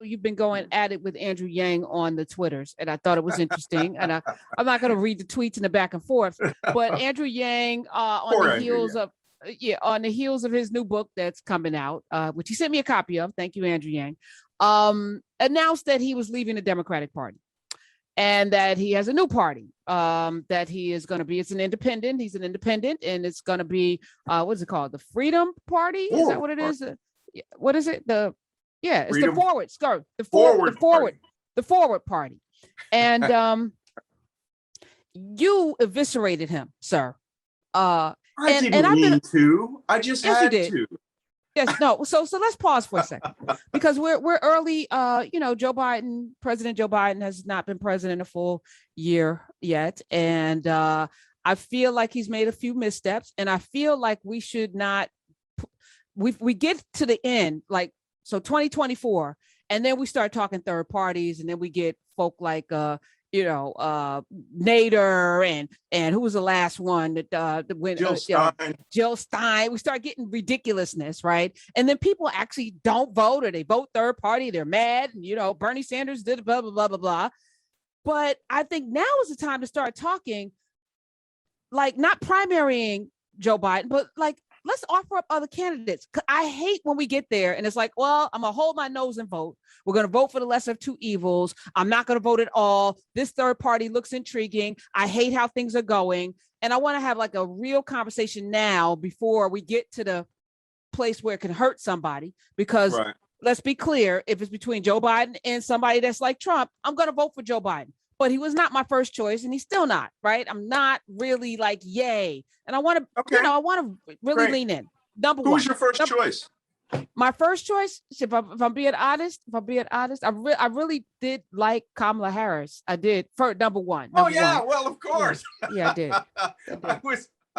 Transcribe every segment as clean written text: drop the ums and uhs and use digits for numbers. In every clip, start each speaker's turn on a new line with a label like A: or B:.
A: you've been going at it with Andrew Yang on the Twitters, and I thought it was interesting. And I'm not going to read the tweets and the back and forth, but Andrew Yang, on the heels of his new book that's coming out, which he sent me a copy of. Thank you, Andrew Yang. Announced that he was leaving the Democratic Party and that he has a new party that he is going to be. It's an independent. He's an independent, and it's going to be what is it called? The Freedom Party? Is that what it is? What is it? It's Freedom. The Forward Party. And you eviscerated him, sir.
B: I didn't mean to. I just had to.
A: Yes, no. So let's pause for a second because we're early. President Joe Biden has not been president a full year yet, and I feel like he's made a few missteps, and I feel like we should not. We get to the end, like so 2024, and then we start talking third parties, and then we get folk like Nader and who was the last one that went Jill Stein. We start getting ridiculousness, right? And then people actually don't vote, or they vote third party. They're mad, and Bernie Sanders did blah blah blah blah blah. But I think now is the time to start talking, like not primarying Joe Biden, but like let's offer up other candidates. I hate when we get there and it's like, well, I'm going to hold my nose and vote. We're going to vote for the lesser of two evils. I'm not going to vote at all. This third party looks intriguing. I hate how things are going. And I want to have like a real conversation now before we get to the place where it can hurt somebody. Because let's be clear, if it's between Joe Biden and somebody that's like Trump, I'm going to vote for Joe Biden. But he was not my first choice, and he's still not, right? I'm not really like, yay. And I want to, I want to really lean in. Number one.
B: Who's your first choice?
A: My first choice, if I'm being honest, I really did like Kamala Harris. I did for number one.
B: Well, of course.
A: Yeah, I did.
B: I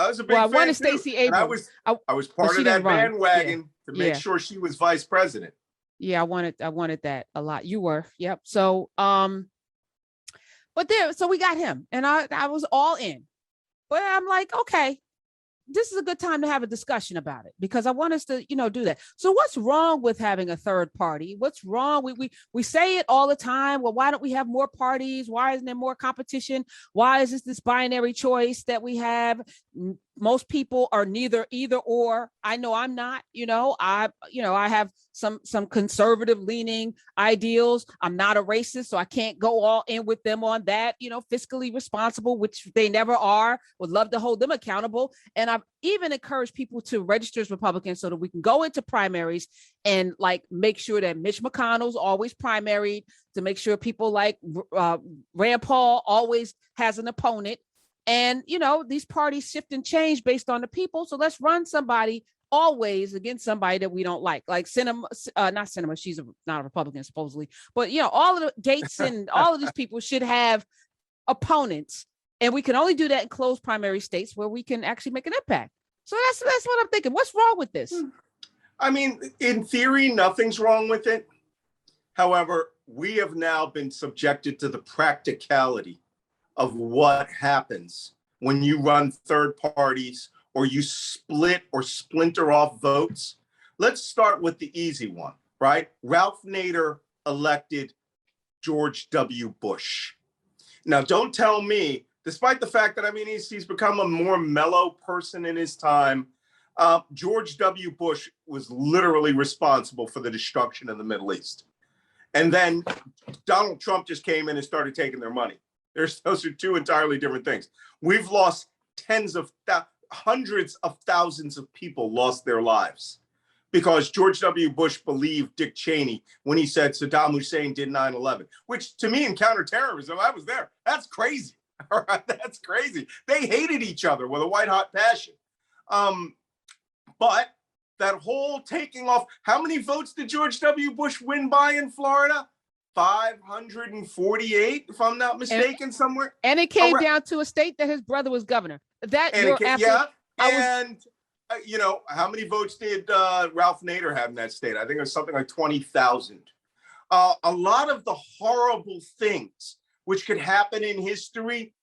B: was a big fan.
A: I wanted Stacey Abrams.
B: I was part of that bandwagon to make sure she was vice president.
A: Yeah, I wanted that a lot. You were, yep. So, so we got him, and I was all in. But I'm like, okay, this is a good time to have a discussion about it because I want us to, do that. So what's wrong with having a third party? What's wrong? We say it all the time. Well, why don't we have more parties? Why isn't there more competition? Why is this binary choice that we have? Most people are neither either or. I know I'm not, I have some conservative leaning ideals. I'm not a racist, so I can't go all in with them on that, fiscally responsible, which they never are. Would love to hold them accountable. And I've even encouraged people to register as Republicans so that we can go into primaries and like make sure that Mitch McConnell's always primaried, to make sure people like Rand Paul always has an opponent. And, these parties shift and change based on the people. So let's run somebody always against somebody that we don't like not Sinema. She's not a Republican, supposedly. But, all of the Gates and all of these people should have opponents. And we can only do that in closed primary states where we can actually make an impact. So that's what I'm thinking. What's wrong with this?
B: I mean, in theory, nothing's wrong with it. However, we have now been subjected to the practicality of what happens when you run third parties or you split or splinter off votes. Let's start with the easy one, right? Ralph Nader elected George W. Bush. Now, don't tell me, despite the fact that, he's become a more mellow person in his time, George W. Bush was literally responsible for the destruction of the Middle East. And then Donald Trump just came in and started taking their money. Those are two entirely different things. We've lost hundreds of thousands of people lost their lives because George W. Bush believed Dick Cheney when he said Saddam Hussein did 9/11, which to me in counterterrorism, I was there. That's crazy. All right, that's crazy. They hated each other with a white hot passion. But that whole taking off, how many votes did George W. Bush win by in Florida? 548, if I'm not mistaken, somewhere.
A: And it came down to a state that his brother was governor.
B: How many votes did Ralph Nader have in that state? I think it was something like 20,000. A lot of the horrible things which could happen in history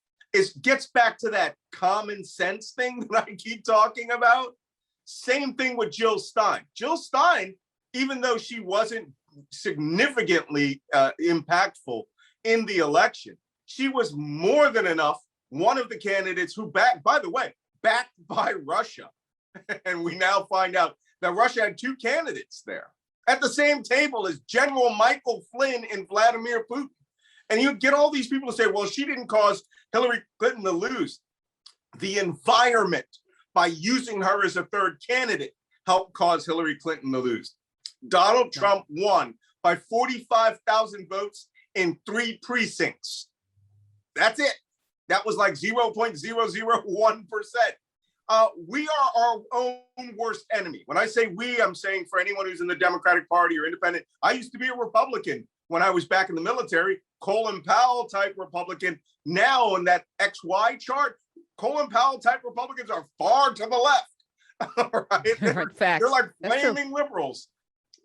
B: gets back to that common sense thing that I keep talking about. Same thing with Jill Stein. Jill Stein, even though she wasn't significantly impactful in the election. She was more than enough. One of the candidates who backed by Russia. And we now find out that Russia had two candidates there at the same table as General Michael Flynn and Vladimir Putin. And you get all these people to say, well, she didn't cause Hillary Clinton to lose. The environment, by using her as a third candidate, helped cause Hillary Clinton to lose. Donald Trump won by 45,000 votes in 3 precincts. That's it. That was like 0.001%. We are our own worst enemy. When I say we, I'm saying for anyone who's in the Democratic Party or independent. I used to be a Republican when I was back in the military, Colin Powell type Republican. Now on that XY chart, Colin Powell type Republicans are far to the left. Right? They're like flaming liberals.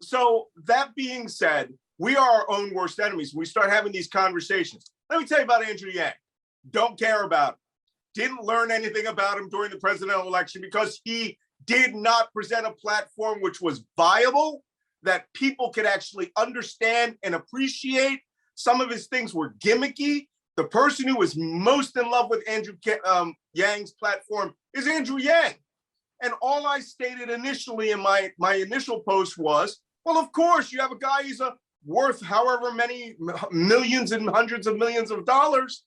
B: So that being said, we are our own worst enemies. We start having these conversations. Let me tell you about Andrew Yang. Don't care about him. Didn't learn anything about him during the presidential election because he did not present a platform which was viable, that people could actually understand and appreciate. Some of his things were gimmicky. The person who was most in love with Andrew Yang's platform is Andrew Yang. And all I stated initially in my initial post was, well, of course, you have a guy who's worth however many millions and hundreds of millions of dollars,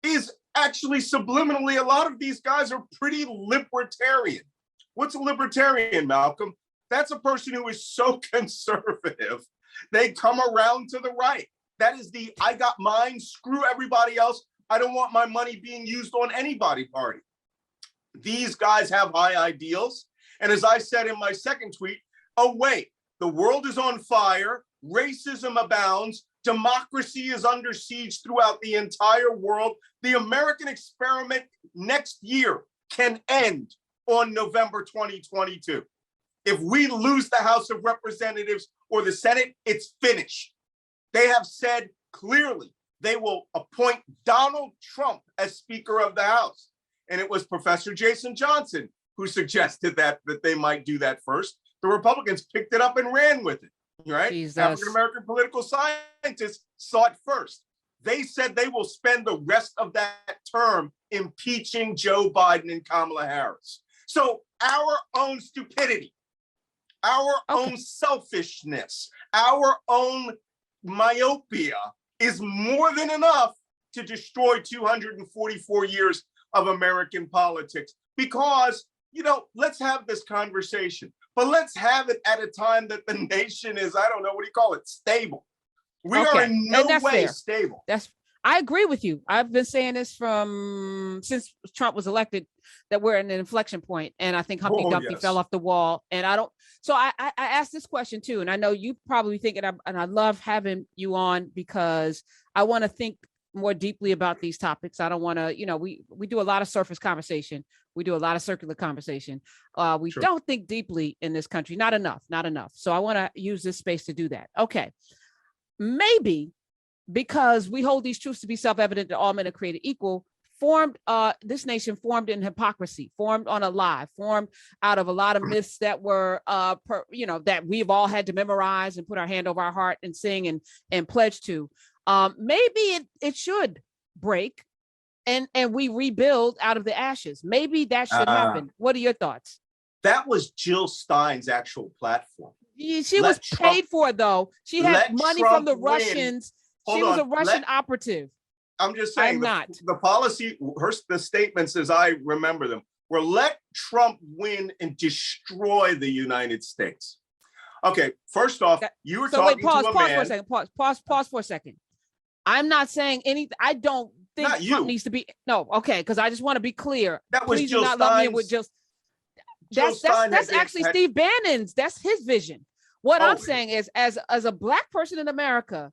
B: is actually subliminally, a lot of these guys are pretty libertarian. What's a libertarian, Malcolm? That's a person who is so conservative, they come around to the right. That is the I got mine, screw everybody else. I don't want my money being used on anybody party. These guys have high ideals. And as I said in my second tweet, oh, wait, the world is on fire. Racism abounds. Democracy is under siege throughout the entire world. The American experiment next year can end on November 2022. If we lose the House of Representatives or the Senate, it's finished. They have said clearly they will appoint Donald Trump as Speaker of the House. And it was Professor Jason Johnson who suggested that they might do that first. The Republicans picked it up and ran with it, right? African-American political scientists saw it first. They said they will spend the rest of that term impeaching Joe Biden and Kamala Harris. So our own stupidity, our own selfishness, our own myopia is more than enough to destroy 244 years of American politics. Because, let's have this conversation, but let's have it at a time that the nation is, I don't know, what do you call it, stable. We are in no way stable.
A: I agree with you. I've been saying this since Trump was elected, that we're at an inflection point. And I think Humpty Dumpty fell off the wall. And so I asked this question too. And I know you probably think it, and I love having you on because I want to think more deeply about these topics. I don't want to, we do a lot of surface conversation. We do a lot of circular conversation. We don't think deeply in this country. Not enough. So I want to use this space to do that. Okay. Maybe because we hold these truths to be self-evident that all men are created equal, this nation formed in hypocrisy, formed on a lie, formed out of a lot of myths that were, that we've all had to memorize and put our hand over our heart and sing and pledge to. Maybe it should break and we rebuild out of the ashes. Maybe that should happen. What are your thoughts?
B: That was Jill Stein's actual platform.
A: She was paid for, though. She had money from the Russians. She was a Russian operative.
B: I'm just saying, the policy, the statements as I remember them, were let Trump win and destroy the United States. Okay, first off, you were talking to a man.
A: Pause for a second. Pause for a second. I'm not saying anything. I don't think Trump needs to be. No, okay, because I just want to be clear.
B: That was
A: Please
B: Jill
A: do not
B: Stein's,
A: love me with just. That's actually Steve Bannon's. That's his vision. What I'm saying is, as a Black person in America,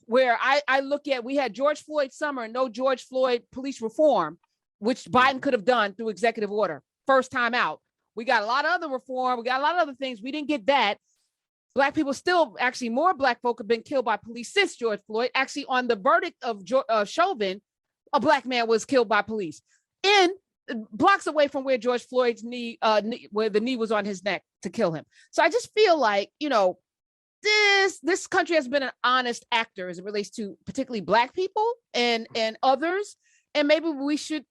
A: where I look at, we had George Floyd summer and no George Floyd police reform, which Biden could have done through executive order. First time out. We got a lot of other reform. We got a lot of other things. We didn't get that. Black people still, actually more Black folk have been killed by police since George Floyd. Actually, on the verdict of Chauvin, a Black man was killed by police in blocks away from where George Floyd's knee, where the knee was on his neck to kill him. So I just feel like, this country has been an honest actor as it relates to particularly Black people and others. And maybe we should,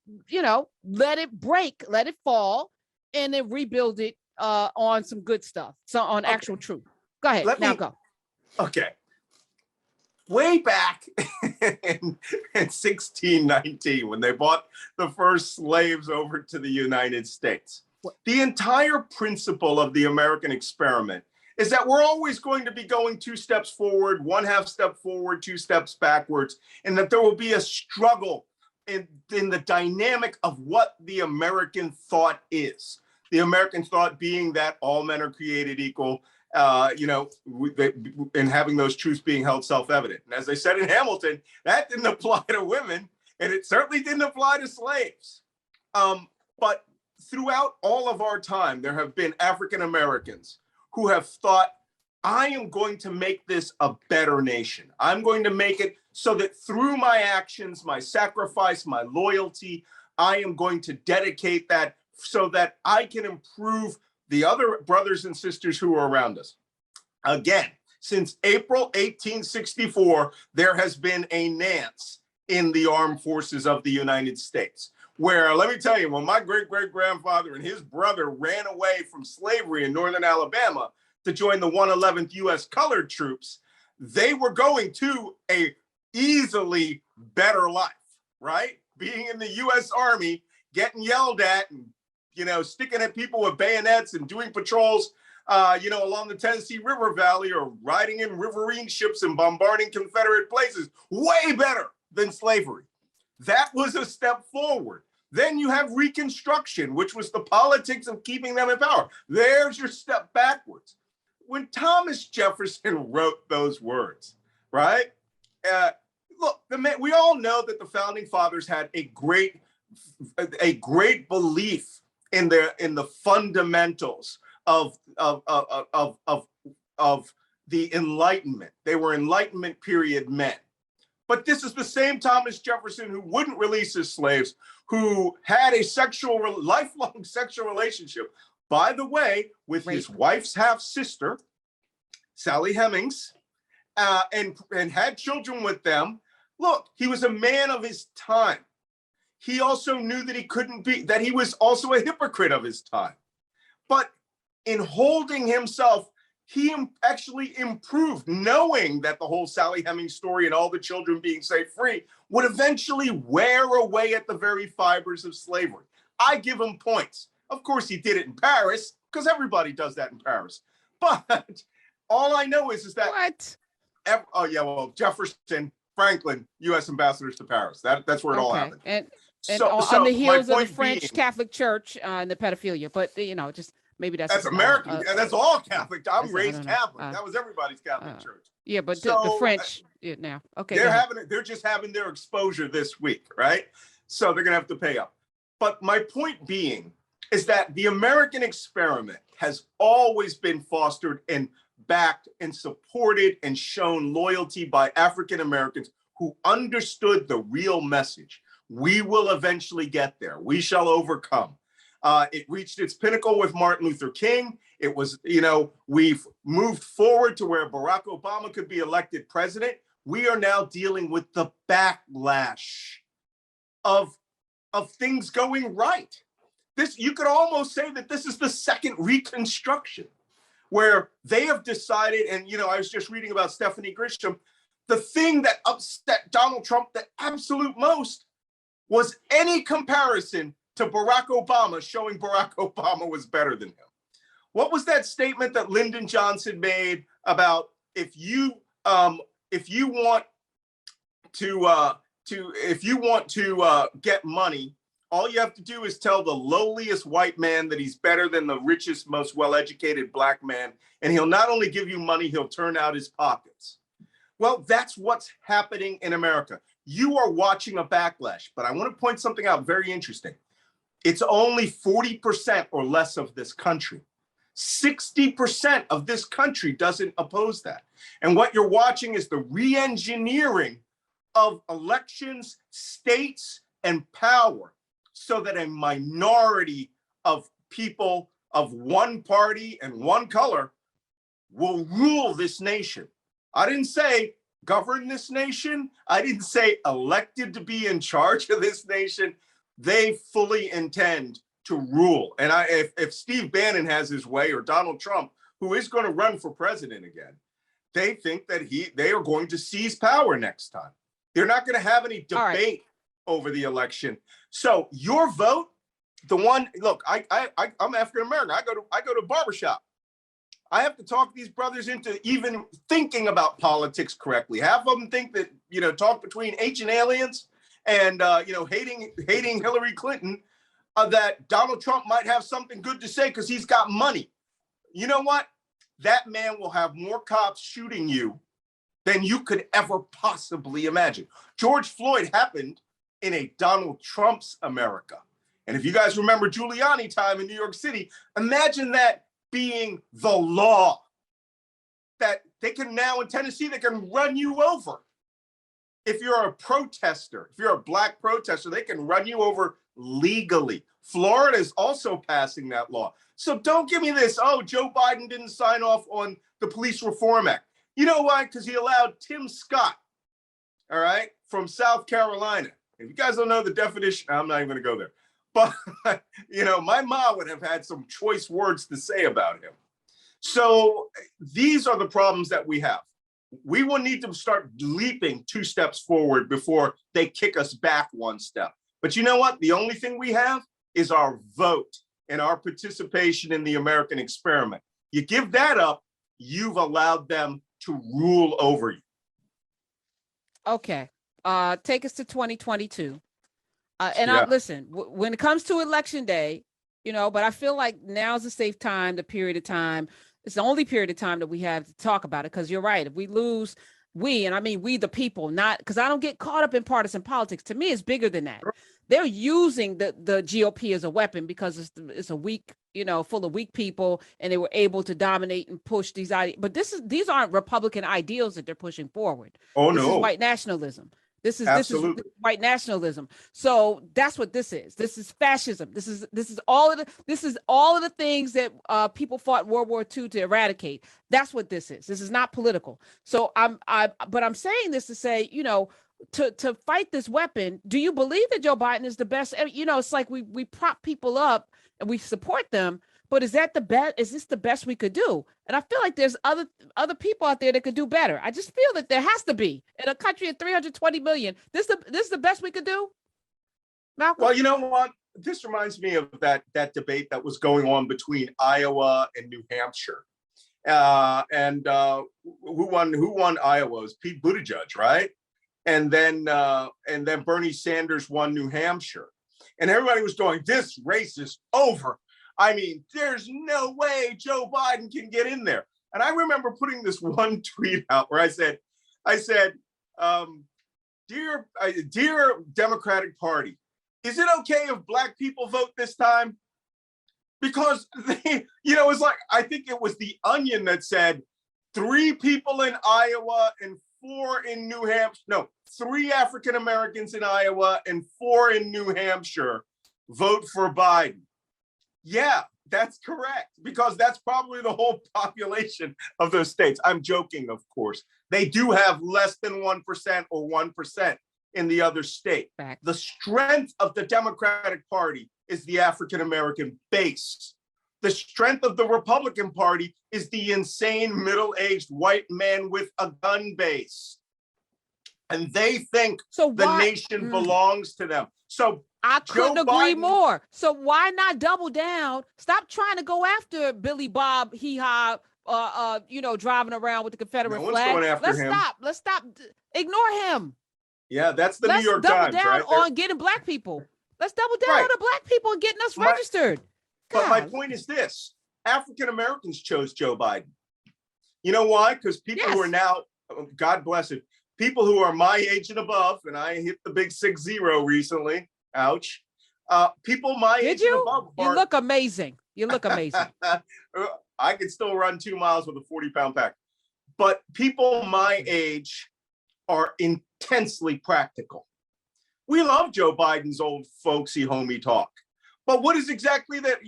A: let it break, let it fall, and then rebuild it on some good stuff. So on actual truth. Go ahead. Go.
B: Okay. Way back in 1619, when they brought the first slaves over to the United States, the entire principle of the American experiment is that we're always going to be going 2 steps forward, 1/2 step forward, 2 steps backwards, and that there will be a struggle in the dynamic of what the American thought is. The American thought being that all men are created equal, and having those truths being held self-evident. And as they said in Hamilton, that didn't apply to women, and it certainly didn't apply to slaves. But throughout all of our time, there have been African Americans who have thought, I am going to make this a better nation. I'm going to make it so that through my actions, my sacrifice, my loyalty, I am going to dedicate that so that I can improve the other brothers and sisters who are around us. Again, since April 1864, there has been a Nance in the armed forces of the United States, where, let me tell you, when my great-great-grandfather and his brother ran away from slavery in northern Alabama to join the 111th U.S. Colored Troops, they were going to a easily better life, right? Being in the U.S. Army, getting yelled at and, sticking at people with bayonets and doing patrols, along the Tennessee River Valley, or riding in riverine ships and bombarding Confederate places, way better than slavery. That was a step forward. Then you have Reconstruction, which was the politics of keeping them in power. There's your step backwards. When Thomas Jefferson wrote those words, right? Look, we all know that the founding fathers had a great belief in the fundamentals of the Enlightenment. They were Enlightenment period men. But this is the same Thomas Jefferson who wouldn't release his slaves, who had a lifelong sexual relationship, by the way, with his wife's half-sister, Sally Hemings, and had children with them. Look, he was a man of his time. He also knew that he was also a hypocrite of his time. But in holding himself, he actually improved, knowing that the whole Sally Hemings story and all the children being set free would eventually wear away at the very fibers of slavery. I give him points. Of course, he did it in Paris, because everybody does that in Paris. But all I know is that... What? Jefferson, Franklin, U.S. ambassadors to Paris. That's where it all happened.
A: And on the heels of the French Catholic Church and the pedophilia. But, just... Maybe that's
B: American, and that's all Catholic. I'm raised Catholic. That was everybody's Catholic church.
A: Yeah, but the French now. Okay,
B: they're just having their exposure this week, right? So they're gonna have to pay up. But my point being is that the American experiment has always been fostered and backed and supported and shown loyalty by African Americans who understood the real message. We will eventually get there. We shall overcome. It reached its pinnacle with Martin Luther King. It was, we've moved forward to where Barack Obama could be elected president. We are now dealing with the backlash of things going right. You could almost say that this is the second Reconstruction, where they have decided, and, I was just reading about Stephanie Grisham, the thing that upset Donald Trump the absolute most was any comparison to Barack Obama, showing Barack Obama was better than him. What was that statement that Lyndon Johnson made about if you want to get money, all you have to do is tell the lowliest white man that he's better than the richest, most well-educated Black man, and he'll not only give you money, he'll turn out his pockets. Well, that's what's happening in America. You are watching a backlash, but I want to point something out very interesting. It's only 40% or less of this country. 60% of this country doesn't oppose that. And what you're watching is the re-engineering of elections, states, and power so that a minority of people of one party and one color will rule this nation. I didn't say govern this nation. I didn't say elected to be in charge of this nation. They fully intend to rule. And if Steve Bannon has his way, or Donald Trump, who is going to run for president again, they think that they are going to seize power next time. They're not going to have any debate over the election. So your vote, the one, look, I'm African American. I go to barbershop. I have to talk these brothers into even thinking about politics correctly. Half of them think that, talk between ancient aliens and, hating Hillary Clinton, that Donald Trump might have something good to say because he's got money. You know what? That man will have more cops shooting you than you could ever possibly imagine. George Floyd happened in a Donald Trump's America. And if you guys remember Giuliani time in New York City, imagine that being the law, that they can now in Tennessee, they can run you over. If you're a protester, if you're a black protester, they can run you over legally. Florida is also passing that law. So don't give me this, oh, Joe Biden didn't sign off on the Police Reform Act. You know why? Because he allowed Tim Scott, all right, from South Carolina. If you guys don't know the definition, I'm not even going to go there. But, my mom would have had some choice words to say about him. So these are the problems that we have. We will need to start leaping 2 steps forward before they kick us back 1 step. But you know what? The only thing we have is our vote and our participation in the American experiment. You give that up, you've allowed them to rule over you.
A: Okay. Take us to 2022. Listen, when it comes to election day, but I feel like now's a safe time, the period of time. It's the only period of time that we have to talk about it, because you're right. If we lose, we the people, not because I don't get caught up in partisan politics. To me, it's bigger than that. They're using the GOP as a weapon because it's a weak, full of weak people, and they were able to dominate and push these ideas. But these aren't Republican ideals that they're pushing forward.
B: Oh,
A: this
B: no.
A: is white nationalism. This is white nationalism. So that's what this is. This is fascism. This is all of the things that people fought World War II to eradicate. That's what this is. This is not political. So I'm saying this to say, to fight this weapon. Do you believe that Joe Biden is the best? It's like we prop people up and we support them, but is that the best? Is this the best we could do? And I feel like there's other people out there that could do better. I just feel that there has to be, in a country of 320 million. This is the best we could do, Malcolm?
B: Well, you know what? This reminds me of that debate that was going on between Iowa and New Hampshire. And who won Iowa? It was Pete Buttigieg, right? And then Bernie Sanders won New Hampshire. And everybody was going, this race is over. I mean, there's no way Joe Biden can get in there. And I remember putting this one tweet out where I said, dear Democratic Party, is it okay if black people vote this time? Because it's like, I think it was The Onion that said 3 people in Iowa and 4 in New Hampshire. No, 3 African Americans in Iowa and 4 in New Hampshire vote for Biden. Yeah, that's correct, because that's probably the whole population of those states. I'm joking, of course. They do have less than 1% or 1% in the other state.
A: Fact.
B: The strength of the Democratic Party is the African-American base. The strength of the Republican Party is the insane middle-aged white man with a gun base. And they think the nation belongs to them. So
A: I couldn't agree more. So why not double down? Stop trying to go after Billy Bob Hee-Haw, driving around with the Confederate flag. Let's stop. Ignore him.
B: Yeah, that's the New York Times, right?
A: Let's double down on getting black people. Let's double down on the black people and getting us registered.
B: But my point is this. African Americans chose Joe Biden. You know why? Because people who are now, God bless it, people who are my age and above, and I hit the big 60 recently. Ouch. People my age and above.
A: You look amazing.
B: I can still run 2 miles with a 40-pound pack. But people my age are intensely practical. We love Joe Biden's old folksy homey talk. But what is exactly that?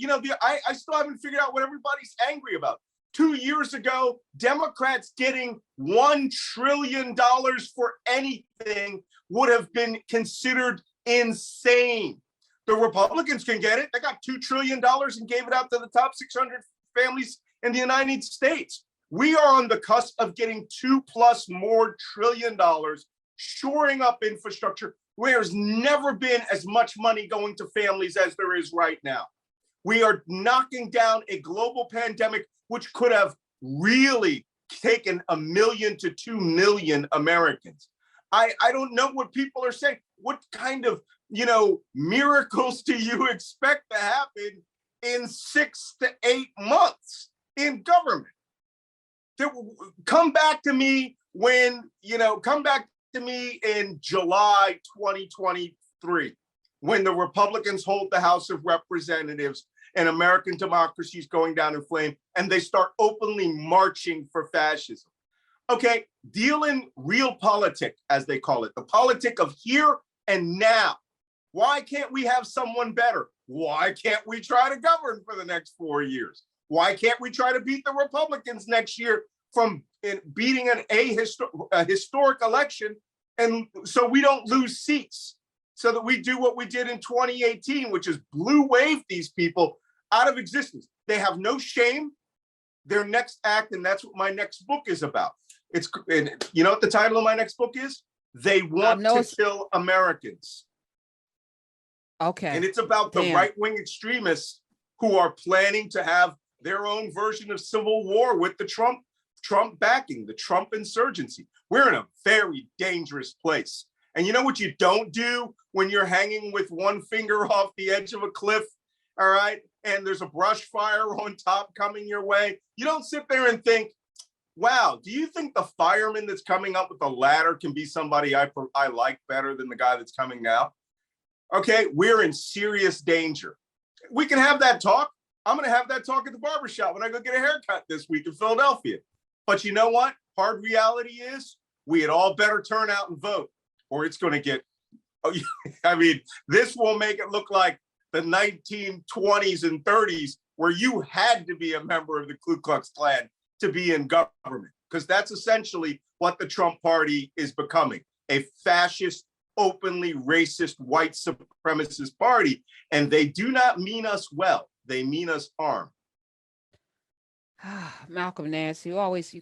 B: I still haven't figured out what everybody's angry about. 2 years ago, Democrats getting $1 trillion for anything would have been considered insane. The Republicans can get it. They got $2 trillion and gave it out to the top 600 families in the United States. We are on the cusp of getting $2+ more trillion, shoring up infrastructure where there's never been as much money going to families as there is right now. We are knocking down a global pandemic, which could have really taken 1 million to 2 million Americans. I don't know what people are saying. What kind of, miracles do you expect to happen in 6 to 8 months in government? Come back to me in July 2023, when the Republicans hold the House of Representatives and American democracy is going down in flame, and they start openly marching for fascism. Okay, deal in real politic, as they call it, the politic of here and now. Why can't we have someone better? Why can't we try to govern for the next 4 years? Why can't we try to beat the Republicans next year from beating a historic election, and so we don't lose seats, so that we do what we did in 2018, which is blue wave these people out of existence. They have no shame. Their next act, and that's what my next book is about. You know what the title of my next book is? They Want to Kill Americans.
A: Okay.
B: And it's about the right-wing extremists who are planning to have their own version of civil war with the Trump backing, the Trump insurgency. We're in a very dangerous place. And you know what you don't do when you're hanging with one finger off the edge of a cliff, all right, and there's a brush fire on top coming your way? You don't sit there and think, wow, do you think the fireman that's coming up with the ladder can be somebody I like better than the guy that's coming now? Okay, we're in serious danger. We can have that talk. I'm going to have that talk at the barbershop when I go get a haircut this week in Philadelphia. But you know what? Hard reality is we had all better turn out and vote, or it's going to get, this will make it look like the 1920s and 30s, where you had to be a member of the Ku Klux Klan to be in government, because that's essentially what the Trump party is becoming, a fascist, openly racist, white supremacist party. And they do not mean us well. They mean us harm.
A: Malcolm, Nance, you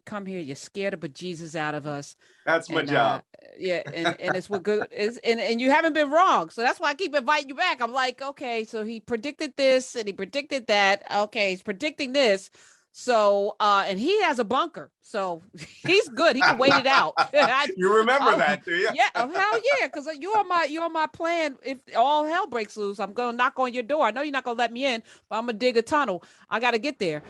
A: come here, you're scared of bejesus out of us.
B: That's my job.
A: And it's what good is, and you haven't been wrong. So that's why I keep inviting you back. I'm like, okay, so he predicted this and he predicted that. Okay, he's predicting this. So and he has a bunker, so he's good. He can wait it out.
B: You remember that, do you?
A: Yeah, hell yeah, because you're on my plan. If all hell breaks loose, I'm gonna knock on your door. I know you're not gonna let me in, but I'm gonna dig a tunnel. I got to get there.